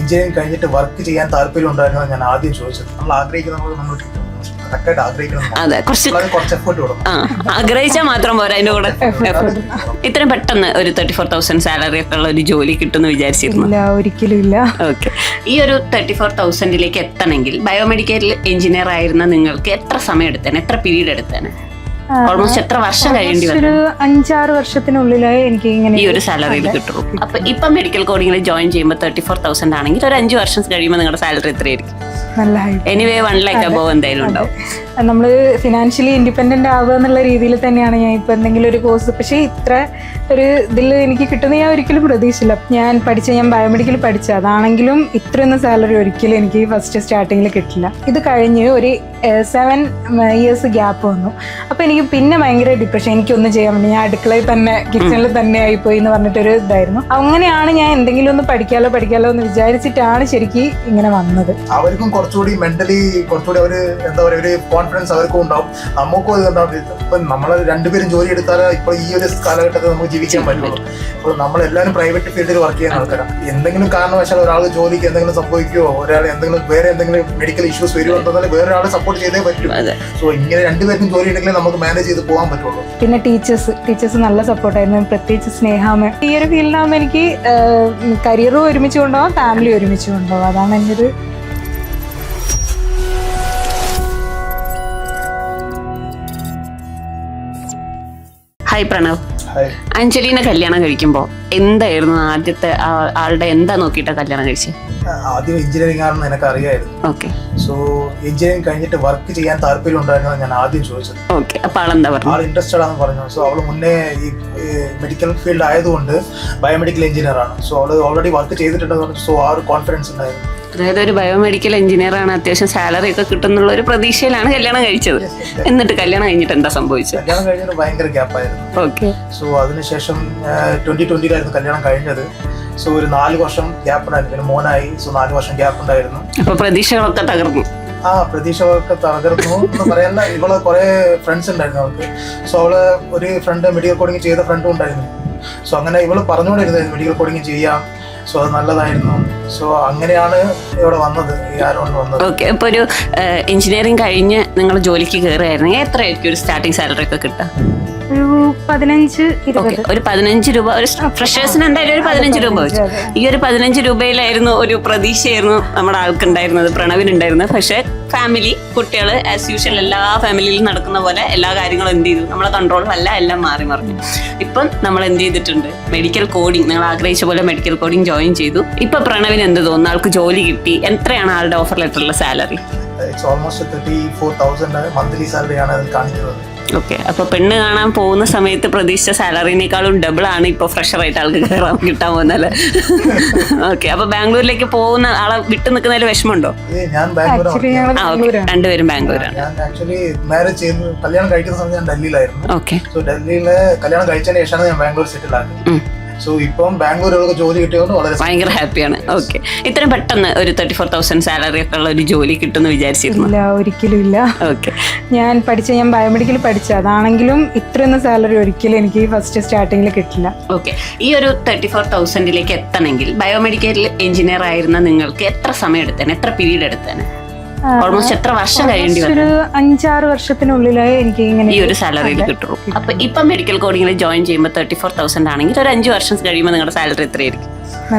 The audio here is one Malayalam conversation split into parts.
എഞ്ചിനീയറിംഗ് കഴിഞ്ഞിട്ട് വർക്ക് ചെയ്യാൻ താല്പര്യം ഉണ്ടായിരുന്നത് ഞാൻ ആദ്യം ചോദിച്ചത്. നമ്മൾ ആഗ്രഹിക്കുന്നത് നമ്മൾ കറക്റ്റായിട്ട് അതെ, കുറച്ച് എഫേർട്ട് കൊടുക്കണം. ആഗ്രഹിച്ചാൽ മാത്രം പോരാ, അതിന്റെ കൂടെ ഇത്രയും പെട്ടെന്ന് ഒരു 34,000 സാലറി ഒക്കെ ഉള്ള ഒരു ജോലി കിട്ടുമെന്ന് വിചാരിച്ചിരുന്നു? ഒരിക്കലും ഇല്ല. ഓക്കെ, ഈ ഒരു 34,000 എത്തണമെങ്കിൽ ബയോമെഡിക്കൽ എഞ്ചിനീയർ ആയിരുന്ന നിങ്ങൾക്ക് എത്ര സമയം എടുത്തേനെ, എത്ര പീരീഡ് എടുത്തേനെ? ഓൾമോസ്റ്റ് എത്ര വർഷം കഴിയേണ്ടി വരും? ഒരു 5-6 വർഷത്തിനുള്ളിലായി എനിക്ക് ഇങ്ങനെ ഈ ഒരു സാലറിയിൽ കിട്ടുള്ളൂ. അപ്പൊ ഇപ്പൊ മെഡിക്കൽ കോഡിങ്ങിൽ ജോയിൻ ചെയ്യുമ്പോൾ 34,000 ആണെങ്കിൽ ഒരു 5 വർഷം കഴിയുമ്പോൾ നിങ്ങളുടെ സാലറി എത്രയായിരിക്കും? നല്ല എനിവേ 1 lakh above എന്തായാലും ഉണ്ടാവും. നമ്മൾ ഫിനാൻഷ്യലി ഇൻഡിപെൻഡന്റ് ആവുക എന്നുള്ള രീതിയിൽ തന്നെയാണ് ഞാൻ ഇപ്പൊ എന്തെങ്കിലും ഒരു കോഴ്സ്, പക്ഷേ ഇത്ര ഒരു ഇതിൽ എനിക്ക് കിട്ടുന്ന ഞാൻ ഒരിക്കലും പ്രതീക്ഷിച്ചില്ല. ഞാൻ ബയോമെഡിക്കൽ പഠിച്ച അതാണെങ്കിലും ഇത്രയൊന്നും സാലറി ഒരിക്കലും എനിക്ക് ഫസ്റ്റ് സ്റ്റാർട്ടിങ്ങിൽ കിട്ടില്ല. ഇത് കഴിഞ്ഞ് ഒരു 7 years ഗ്യാപ്പ് വന്നു. അപ്പൊ എനിക്ക് പിന്നെ ഭയങ്കര ഡിപ്രഷൻ, എനിക്കൊന്നും ചെയ്യാൻ പറ്റില്ല, ഞാൻ അടുക്കളയിൽ തന്നെ കിച്ചണിൽ തന്നെ ആയിപ്പോയി എന്ന് പറഞ്ഞിട്ടൊരു ഇതായിരുന്നു. അങ്ങനെയാണ് ഞാൻ എന്തെങ്കിലും ഒന്ന് പഠിക്കാലോ എന്ന് വിചാരിച്ചിട്ടാണ് ശരിക്കും ഇങ്ങനെ വന്നത്. അവർക്കും കുറച്ചുകൂടി മെന്റലി കുറച്ചുകൂടി അവര് എന്താ പറയുക, ഒരു കോൺഫിഡൻസ് അവർക്കും ഉണ്ടാവും, നമുക്കും അത് ഉണ്ടാവും. ഇപ്പൊ നമ്മൾ രണ്ടുപേരും ജോലി എടുത്താൽ ഇപ്പൊ ഈ ഒരു കാലഘട്ടത്തിൽ നമുക്ക് ജീവിക്കാൻ പറ്റുള്ളൂ. അപ്പോൾ നമ്മളെല്ലാവരും പ്രൈവറ്റ് ഫീൽഡിൽ വർക്ക് ചെയ്യുന്ന ആൾക്കാരാണ്. എന്തെങ്കിലും കാരണവശാൽ ഒരാൾ ജോലിക്ക് എന്തെങ്കിലും സംഭവിക്കുമോ, ഒരാൾ വേറെ എന്തെങ്കിലും മെഡിക്കൽ ഇഷ്യൂസ് വരുമെന്നുണ്ടെങ്കിൽ വേറെ ഒരാളെ സപ്പോർട്ട് ചെയ്തേ പറ്റൂ. സോ ഇങ്ങനെ രണ്ടുപേർക്കും ജോലി ഉണ്ടെങ്കിൽ നമുക്ക് മാനേജ് ചെയ്ത് പോകാൻ പറ്റുള്ളൂ. പിന്നെ ടീച്ചേഴ്സ് നല്ല സപ്പോർട്ടായിരുന്നു, പ്രത്യേകിച്ച് സ്നേഹാമ. ഈ ഒരു ഫീൽഡിലാകുമ്പോൾ എനിക്ക് കരിയറും ഒരുമിച്ച് കൊണ്ടുപോകാം, ഫാമിലി ഒരുമിച്ച് കൊണ്ടുപോകാം. അതാണ് എൻ്റെ ഒരു ഹായ് പ്രണവ്. അഞ്ജലിനെ കല്യാണം കഴിക്കുമ്പോൾ എന്തായിരുന്നു ആദ്യത്തെ ആളുടെ എന്താ നോക്കിയിട്ടാ കല്യാണം കഴിച്ചത്? ആദ്യം എഞ്ചിനീയറിംഗ് ആണെന്ന് എനിക്ക് അറിയായിരുന്നു. ഓക്കെ, സോ എഞ്ചിനീയറിംഗ് കഴിഞ്ഞിട്ട് വർക്ക് ചെയ്യാൻ താല്പര്യം ഉണ്ടായിരുന്നത് ഞാൻ ആദ്യം ചോദിച്ചത്. ഓക്കെ, അപ്പൊ ആളെന്താ പറഞ്ഞു? ആൾ ഇൻട്രസ്റ്റഡ് ആണെന്ന് പറഞ്ഞു. സോ അവള് മുന്നേ ഈ മെഡിക്കൽ ഫീൽഡ് ആയതുകൊണ്ട് ബയോമെഡിക്കൽ എഞ്ചിനീയർ ആണ്. സോ അവള് ഓൾറെഡി വർക്ക് ചെയ്തിട്ടുണ്ടെന്ന് പറഞ്ഞു. സോ ആ ഒരു കോൺഫിഡൻസ് ഉണ്ടായിരുന്നു. അതായത് ഒരു ബയോമെഡിക്കൽ എഞ്ചിനീയർ ആണ്, അത്യാവശ്യം സാലറി ഒക്കെ കിട്ടുന്നുള്ള ഒരു പ്രതീക്ഷയിലാണ് കല്യാണം കഴിച്ചത്. എന്നിട്ട് കല്യാണം കഴിഞ്ഞിട്ട് എന്താ സംഭവിച്ചത്? കല്യാണം കഴിഞ്ഞിട്ട് ഭയങ്കര ഗ്യാപ്പായിരുന്നു. ഓക്കെ, സോ അതിനുശേഷം 2020 പറയായിരുന്നു കഴിഞ്ഞത്. സോ ഒരു 4 വർഷം ഗ്യാപ്പ് ഉണ്ടായിരുന്നു. പിന്നെ മോനായി. സോ 4 വർഷം ഗ്യാപ്പ് ഉണ്ടായിരുന്നു. അപ്പൊ പ്രതീക്ഷകളൊക്കെ തകർന്നു. പ്രതീക്ഷകളൊക്കെ തകർന്നു എന്ന് പറയാനല്ല, ഇവള് കുറെ ഫ്രണ്ട്സ് ഉണ്ടായിരുന്നു അവൾക്ക്. സോ അവള് ഒരു ഫ്രണ്ട് മെഡിക്കൽ കോഡിങ് ചെയ്ത ഫ്രണ്ടും ഉണ്ടായിരുന്നു. സോ അങ്ങനെ ഇവള് പറഞ്ഞുകൊണ്ടിരുന്നത് മെഡിക്കൽ കോഡിങ് ചെയ്യാം, സോ അത് നല്ലതായിരുന്നു. സോ അങ്ങനെയാണ് ഇവിടെ വന്നത്, ഈ ആരോണ്ട് വന്നത്. ഓക്കെ, ഇപ്പൊ ഒരു എഞ്ചിനീയറിംഗ് കഴിഞ്ഞ് നിങ്ങൾ ജോലിക്ക് കയറുകയായിരുന്നെങ്കിൽ എത്രയായിരിക്കും ഒരു സ്റ്റാർട്ടിങ് സാലറി ഒക്കെ കിട്ടുക? ഒരു 15-20. ഒരു 15 രൂപ ഒരു ഫ്രഷേഴ്സിന് എന്തായാലും ഒരു 15 രൂപ വെച്ചു. ഈ ഒരു 15 രൂപയിലായിരുന്നു ഒരു പ്രതീക്ഷയായിരുന്നു നമ്മുടെ ആൾക്കുണ്ടായിരുന്നത്, പ്രണവിനുണ്ടായിരുന്നത്. പക്ഷെ ഫാമിലി, കുട്ടികൾ ആസ് യൂഷ്വൽ എല്ലാ ഫാമിലിയിലും നടക്കുന്ന പോലെ എല്ലാ കാര്യങ്ങളും എന്ത് ചെയ്തു, നമ്മളെ കൺട്രോളിലല്ല, എല്ലാം മാറി മറിഞ്ഞു. ഇപ്പം നമ്മൾ എന്ത് ചെയ്തിട്ടുണ്ട്, മെഡിക്കൽ കോഡിങ് നിങ്ങൾ ആഗ്രഹിച്ച പോലെ മെഡിക്കൽ കോഡിങ് ജോയിൻ ചെയ്തു. ഇപ്പൊ പ്രണവിന് എന്ത് തോന്നുന്നു? ആൾക്ക് ജോലി കിട്ടി. എത്രയാണ് ആളുടെ ഓഫർ ലെറ്ററിലെ സാലറി? ഓൾമോസ്റ്റ് 34,000 മന്ത്ലി സാലറിയാണ് അതിൽ കാണിക്കുന്നത്. ഓക്കെ, അപ്പൊ പെണ്ണ് കാണാൻ പോകുന്ന സമയത്ത് പ്രതീക്ഷിച്ച സാലറിനേക്കാളും ഡബിൾ ആണ് ഇപ്പൊ ഫ്രഷറായിട്ട് ആൾക്ക് കയറാൻ കിട്ടാൻ പോകുന്നല്ലേ? ഓക്കെ, അപ്പൊ ബാംഗ്ലൂരിലേക്ക് പോകുന്ന ആളെ വിട്ടു നിൽക്കുന്നതിൽ വിഷമമുണ്ടോ? രണ്ടുപേരും ബാംഗ്ലൂരാണ്. ഞാൻ ആക്ച്വലി മാരേജ് ചെയ്ത് കല്യാണം കഴിക്കുന്ന സമയത്ത് ഞാൻ ഡൽഹിയിലായിരുന്നു. ഓക്കെ, സോ ഡൽഹിയില് കല്യാണം കഴിച്ചതിന് ശേഷമാണ് ഞാൻ ബാംഗ്ലൂർ സെറ്റിൽ ആയത്. സോ ഇപ്പം ബാംഗ്ലൂരിലൊക്കെ ജോലി കിട്ടിയത് വളരെ ഭയങ്കര ഹാപ്പിയാണ്. ഓക്കെ, ഇത്രയും പെട്ടെന്ന് ഒരു 34,000 സാലറി ഒക്കെ ഉള്ള ഒരു ജോലി കിട്ടുമെന്ന് വിചാരിച്ചിരുന്നു? ഒരിക്കലും ഇല്ല. ഓക്കെ, ഞാൻ ബയോമെഡിക്കൽ പഠിച്ച അതാണെങ്കിലും ഇത്രയൊന്നും സാലറി ഒരിക്കലും എനിക്ക് ഫസ്റ്റ് സ്റ്റാർട്ടിങ്ങിൽ കിട്ടില്ല. ഓക്കെ, ഈ ഒരു 34,000 എത്തണമെങ്കിൽ ബയോമെഡിക്കൽ എഞ്ചിനീയർ ആയിരുന്ന നിങ്ങൾക്ക് എത്ര സമയം എടുത്തേനെ, എത്ര പീരീഡ് എടുത്തേനെ? ഓൾമോസ്റ്റ് എത്ര വർഷം കഴിയേണ്ടി വരും? ഒരു 5-6 വർഷത്തിനുള്ളിലായി എനിക്ക് ഇങ്ങനെ ഈ ഒരു സാലറിയിൽ കിട്ടുള്ളൂ. അപ്പൊ ഇപ്പൊ മെഡിക്കൽ കോഡിങ്ങിൽ ജോയിൻ ചെയ്യുമ്പോൾ 34,000 ആണെങ്കിൽ ഒരു 5 വർഷം കഴിയുമ്പോൾ നിങ്ങളുടെ സാലറി എത്രയായിരിക്കും?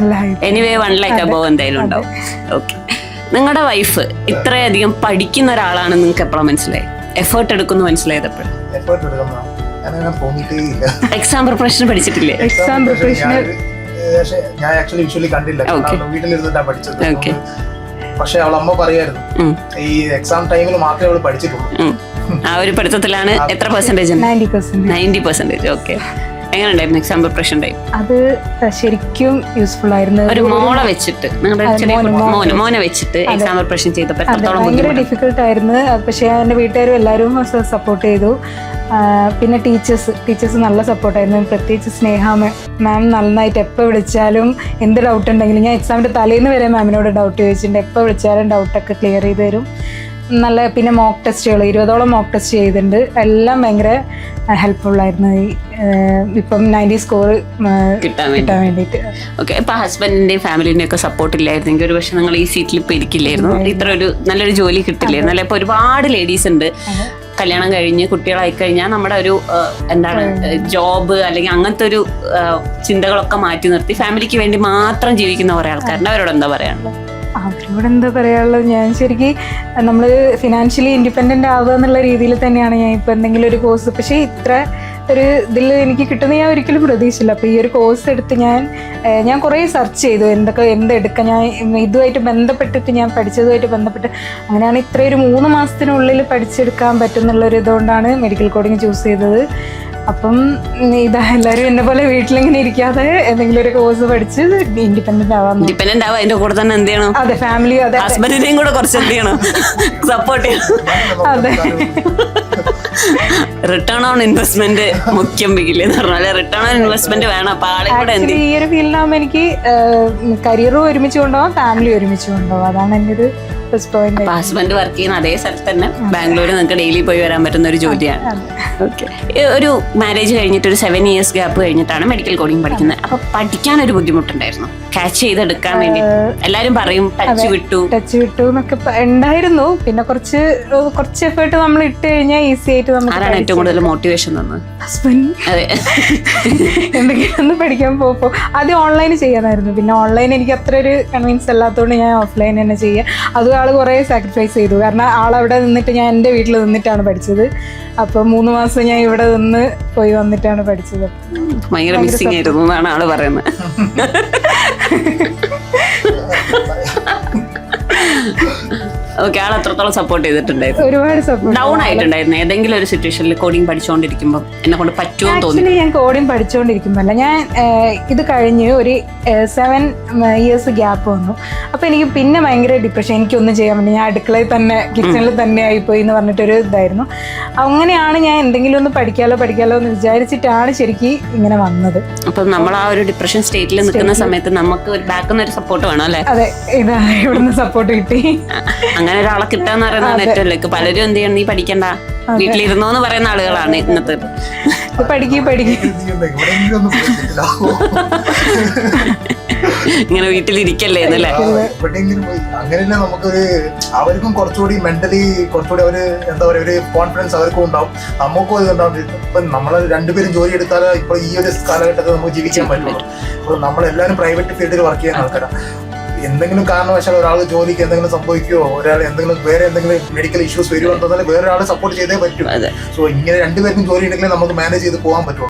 എനിവേ 1 lakh above എന്തായാലും ഉണ്ടാവും. ഓക്കെ, നിങ്ങളുടെ വൈഫ് ഇത്രയധികം പഠിക്കുന്ന ഒരാളാണെന്ന് നിങ്ങൾക്ക് എപ്പോഴാണ് മനസ്സിലായി? എഫേർട്ട് എടുക്കുന്നു മനസ്സിലായത് എപ്പോഴും? എക്സാം പ്രിപ്പറേഷൻ പഠിച്ചിട്ടില്ലേ? എക്സാം പ്രിപ്പറേഷൻ ഞാൻ ആക്ച്വലി യൂഷ്വലി കണ്ടില്ല, വീട്ടിലിരുന്നിട്ടാണ് പഠിച്ചത്. പക്ഷെ അവൾ അമ്മ പറയായിരുന്നു ഈ എക്സാം ടൈമിൽ മാത്രമേ അവള് പഠിച്ചിട്ടുള്ളൂ. ആ ഒരു പഠിത്തത്തിലാണ് എത്ര പെർസെന്റേജ്? 90%. ഓക്കെ, എങ്ങനെയുണ്ടായിരുന്നു എക്സാം പ്രിപ്പറേഷൻ ടൈം? അത് ശരിക്കും യൂസ്ഫുൾ ആയിരുന്നു. ഒരു മോളെ വെച്ചിട്ട്, മോനെ വെച്ചിട്ട് എക്സാം പ്രിപ്പറേഷൻ ചെയ്തപ്പോൾ ഭയങ്കര ഡിഫിക്കൽട്ട് ആയിരുന്നു. പക്ഷെ എന്റെ വീട്ടുകാരും എല്ലാവരും സപ്പോർട്ട് ചെയ്തു. പിന്നെ ടീച്ചേഴ്സ് നല്ല സപ്പോർട്ടായിരുന്നു, പ്രത്യേകിച്ച് സ്നേഹാമ മാം. നന്നായിട്ട് എപ്പോൾ വിളിച്ചാലും എന്ത് ഡൗട്ട് ഉണ്ടെങ്കിലും, ഞാൻ എക്സാമിൻ്റെ തലേന്ന് വരെ മാമിനോട് ഡൗട്ട് ചോദിച്ചിട്ടുണ്ട്, എപ്പോൾ വിളിച്ചാലും ഡൗട്ടൊക്കെ ക്ലിയർ ചെയ്ത് തരും. നല്ല പിന്നെ മോക്ക് ടെസ്റ്റുകൾ 20ഓളം മോക്ക് ടെസ്റ്റ് ചെയ്തിട്ടുണ്ട്. എല്ലാം ഭയങ്കര ഹെൽപ്ഫുള്ളായിരുന്നു ഇപ്പം 90 സ്കോർ കിട്ടാൻ വേണ്ടിയിട്ട്. ഓക്കെ, ഇപ്പൊ ഹസ്ബൻഡിന്റെയും ഫാമിലിന്റെയും ഒക്കെ സപ്പോർട്ട് ഇല്ലായിരുന്നെങ്കിൽ ഒരു പക്ഷെ നിങ്ങൾ ഈ സീറ്റിൽ ഇപ്പൊ ഇരിക്കില്ലായിരുന്നു, ഇത്ര ഒരു നല്ലൊരു ജോലി കിട്ടില്ലായിരുന്നു അല്ലെ. ഇപ്പൊ ഒരുപാട് ലേഡീസ് ഉണ്ട് കല്യാണം കഴിഞ്ഞ് കുട്ടികളായി കഴിഞ്ഞാൽ നമ്മുടെ ഒരു എന്താണ് ജോബ് അല്ലെങ്കിൽ അങ്ങനത്തെ ഒരു ചിന്തകളൊക്കെ മാറ്റി നിർത്തി ഫാമിലിക്ക് വേണ്ടി മാത്രം ജീവിക്കുന്ന കുറെ ആൾക്കാരുണ്ട്. അവരോട് എന്താ പറയാനുള്ളത്? അവരോട് എന്താ പറയാനുള്ളത്, ഞാൻ ശരിക്കും നമ്മൾ ഫിനാൻഷ്യലി ഇൻഡിപെൻഡൻ്റ് ആവുക എന്നുള്ള രീതിയിൽ തന്നെയാണ് ഞാൻ ഇപ്പോൾ എന്തെങ്കിലും ഒരു കോഴ്സ്, പക്ഷേ ഇത്ര ഒരു ഇതിൽ എനിക്ക് കിട്ടുന്ന ഞാൻ ഒരിക്കലും പ്രതീക്ഷിച്ചില്ല. അപ്പോൾ ഈ ഒരു കോഴ്സ് എടുത്ത് ഞാൻ കുറേ സെർച്ച് ചെയ്തു എന്തെടുക്കാം, ഞാൻ ഇതുമായിട്ട് ബന്ധപ്പെട്ടിട്ട് ഞാൻ പഠിച്ചതുമായിട്ട് ബന്ധപ്പെട്ട് അങ്ങനെയാണ് ഇത്രയൊരു 3 മാസത്തിനുള്ളിൽ പഠിച്ചെടുക്കാൻ പറ്റുന്നുള്ളൊരു ഇതുകൊണ്ടാണ് മെഡിക്കൽ കോഡിങ് ചൂസ് ചെയ്തത്. അപ്പം ഇതാ എല്ലാവരും എന്നെ പോലെ വീട്ടിലിങ്ങനെ ഇരിക്കാതെ എന്തെങ്കിലും ഒരു കോഴ്സ് പഠിച്ച് ഇൻഡിപെൻഡന്റ് ആവാം. ഇൻഡിപെൻഡന്റ് ആവാം, അതിന്റെ കൂടെ തന്നെ എന്ത് ചെയ്യണം? അതെ, ഫാമിലി, അതെ, ഹസ്ബൻഡിനെയും കൂടെ കുറച്ച് എന്ത് ചെയ്യണം? സപ്പോർട്ട് ചെയ്യണം. അതെ, റിട്ടേൺ ഓൺ ഇൻവെസ്റ്റ്മെന്റ് മുഖ്യം ബിഗിൽ എന്ന് പറഞ്ഞാൽ റിട്ടേൺ ഓൺ ഇൻവെസ്റ്റ്മെന്റ് വേണം. അപ്പൊ ആളെ കൂടെ എന്ത് ഈ ഒരു ഫീൽഡിലാകുമ്പോൾ എനിക്ക് കരിയറും ഒരുമിച്ച് കൊണ്ടുപോകാം, ഫാമിലി ഒരുമിച്ച് കൊണ്ടുപോകാം. അതാണ് എൻ്റെ ഒരു പ്ലസ് പോയിന്റ്. ഹസ്ബൻഡ് വർക്ക് ചെയ്യുന്ന അതേ സ്ഥലത്ത് തന്നെ ബാംഗ്ലൂരിൽ നിങ്ങൾക്ക് ഡെയിലി പോയി വരാൻ പറ്റുന്ന ഒരു ജോലിയാണ്. ഓക്കെ, ഒരു മാരേജ് കഴിഞ്ഞിട്ട് ഒരു 7 years ഗ്യാപ്പ് കഴിഞ്ഞിട്ടാണ് മെഡിക്കൽ കോഡിങ് പഠിക്കുന്നത്. അപ്പൊ പഠിക്കാൻ ഒരു ബുദ്ധിമുട്ടുണ്ടായിരുന്നു ക്യാച്ച് ചെയ്തെടുക്കാൻ വേണ്ടി? എല്ലാരും പറയും ടച്ച് വിട്ടു എന്നൊക്കെ ഉണ്ടായിരുന്നു. പിന്നെ കുറച്ച് എഫേർട്ട് നമ്മൾ ഇട്ട് കഴിഞ്ഞാൽ ഈസി ആയിട്ട് നമുക്ക്. ആരാണ് ഏറ്റവും കൂടുതൽ മോട്ടിവേഷൻ തന്നത്? ഹസ്ബൻഡ്. അതെ, എന്തെങ്കിലും ഒന്ന് പഠിക്കാൻ പോകുമ്പോൾ ആദ്യം ഓൺലൈൻ ചെയ്യാനായിരുന്നു. പിന്നെ ഓൺലൈൻ എനിക്ക് അത്ര ഒരു കൺവിൻസ് അല്ലാത്തതുകൊണ്ട് ഞാൻ ഓഫ്ലൈൻ തന്നെ ചെയ്യുക. അതും ആൾ കുറേ സാക്രിഫൈസ് ചെയ്തു. കാരണം ആളവിടെ നിന്നിട്ട് ഞാൻ എൻ്റെ വീട്ടിൽ നിന്നിട്ടാണ് പഠിച്ചത്. അപ്പോൾ 3 മാസം ഞാൻ ഇവിടെ നിന്ന് പോയി വന്നിട്ടാണ് പഠിച്ചത്. ഭയങ്കര മിസ്സിംഗ് ആയിരുന്നു എന്നാണ് ആള് പറയുന്നത്. ഓക്കെ, ആൾ അത്രത്തോളം സപ്പോർട്ട് ചെയ്തിട്ടുണ്ടായിരുന്നു? ഒരുപാട് സപ്പോർട്ട്. ഡൗൺ ആയിട്ടുണ്ടായിരുന്നു ഏതെങ്കിലും ഒരു സിറ്റുവേഷനിൽ കോഡിങ് പഠിച്ചുകൊണ്ടിരിക്കുമ്പോൾ എന്നെ കൊണ്ട് പറ്റുമോ തോന്നി? ഞാൻ കോഡിങ് പഠിച്ചുകൊണ്ടിരിക്കുമ്പോഴല്ല, ഞാൻ ഇത് കഴിഞ്ഞ് ഒരു 7 years ഗ്യാപ്പ് വന്നു. അപ്പോൾ എനിക്ക് പിന്നെ ഭയങ്കര ഡിപ്രഷൻ, എനിക്കൊന്നും ചെയ്യാൻ പറ്റില്ല, ഞാൻ അടുക്കളയിൽ തന്നെ കിച്ചണിൽ തന്നെ ആയിപ്പോയി എന്ന് പറഞ്ഞിട്ടൊരു ഇതായിരുന്നു. അങ്ങനെയാണ് ഞാൻ എന്തെങ്കിലും ഒന്ന് പഠിക്കാലോ എന്ന് വിചാരിച്ചിട്ടാണ് ശരിക്കും ഇങ്ങനെ വന്നത്. അപ്പൊ നമ്മൾ ആ ഒരു ഡിപ്രഷൻ സ്റ്റേറ്റിൽ നിൽക്കുന്ന സമയത്ത് നമുക്ക് ഒരു ബാക്കിൽ ഒരു സപ്പോർട്ട് വേണം അല്ലേ? അതെ, ഇതാ ഇവിടുന്ന് സപ്പോർട്ട് കിട്ടി. അങ്ങനെ ഒരാളെ കിട്ടാന്ന് പറയുന്നതാണ് ഏറ്റവും ലക്ക്. പലരും എന്ത് ചെയ്യണം, നീ പഠിക്കണ്ട വീട്ടിലിരുന്നോന്ന് പറയുന്ന ആളുകളാണ് ഇന്നത്തെ. ഇങ്ങനെ വീട്ടിലിരിക്കല്ലേ എന്നല്ലേ? അങ്ങനെയല്ല, നമുക്കൊരു അവർക്കും കുറച്ചുകൂടി മെന്റലി കുറച്ചുകൂടി അവര് എന്താ പറയുക, ഒരു കോൺഫിഡൻസ് അവർക്കും ഉണ്ടാവും, നമുക്കും അത് ഉണ്ടാവും. ഇപ്പൊ നമ്മള് രണ്ടുപേരും ജോലി എടുത്താലേ ഇപ്പൊ ഈ ഒരു കാലഘട്ടത്തിൽ നമുക്ക് ജീവിക്കാൻ പറ്റുള്ളൂ. ഇപ്പൊ നമ്മളെല്ലാവരും പ്രൈവറ്റ് ഫീൽഡിൽ വർക്ക് ചെയ്യുന്ന ആൾക്കാരാണ്. എന്തെങ്കിലും കാരണവശാൽ ഒരാൾ ജോലിക്ക് എന്തെങ്കിലും സംഭവിക്കുകയോ വേറെ എന്തെങ്കിലും മെഡിക്കൽ ഇഷ്യൂസ് വരുവാണെന്നാൽ വേറെ ഒരാളെ സപ്പോർട്ട് ചെയ്തേ പറ്റും. സോ ഇങ്ങനെ രണ്ടുപേർക്കും ജോലി ഉണ്ടെങ്കിൽ നമുക്ക് മാനേജ് ചെയ്ത് പോകാൻ പറ്റുള്ളൂ.